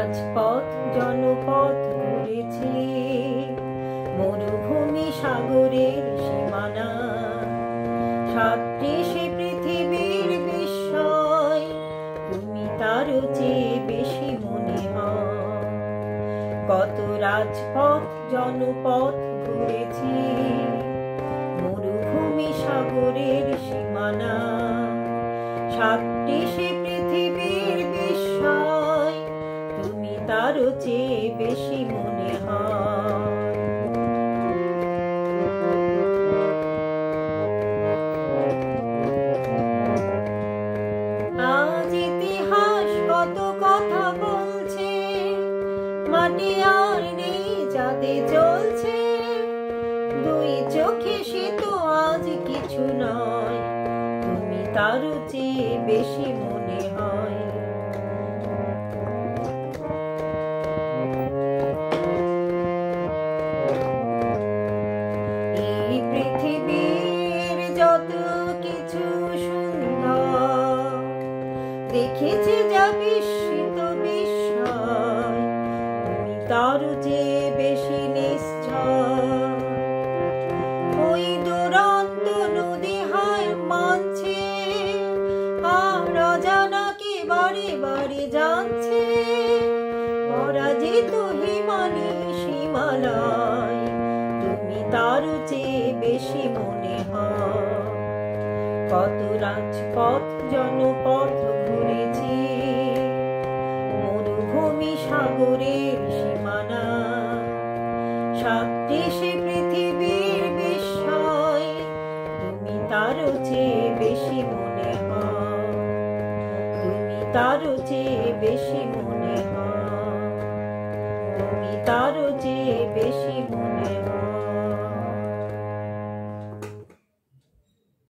রাজপথ জনপথ ঘুরেছি, মরুভূমি সাগরের সীমানা, সাদৃশ্যে পৃথিবীর বিস্ময়, তুমি তারও চেয়ে বেশি মনে হয়। কত রাজপথ জনপথ ঘুরেছি, মরুভূমি সাগরের সীমানা, সাদৃশ্যে পৃথিবীর বিস্ময়, তুমি তারও চেয়ে বেশি মনে হয়। আজ ইতিহাস কত কথা বলছে, মাটি আর নেই চাঁদে জ্বলছে, দুই চোখে সে তো আজ কিছু নয়, তুমি তারও চেয়ে বেশি মনে হয়। এই পৃথিবীর যত কিছু সুন্দর দেখেছি যা বিস্মিত বিস্ময়, তুমি তারও চেয়ে বেশি নিশ্চয়। ওই দুরন্ত নদী হয় মানছে, আর অজানাকে বারে বারে জানছে, পরাজিত হিমানি হিমালয়, তুমি তারও চেয়ে বেশি মনে হয়। কত রাজপথ জনপথ ঘুরেছি, মরুভূমি সাগরের সীমানা, সাদৃশ্যে পৃথিবীর বিস্ময়, তুমি তারও চেয়ে বেশি মনে হয়, তুমি তারও চেয়ে বেশি মনে হয়, তুমি তারও চেয়ে বেশি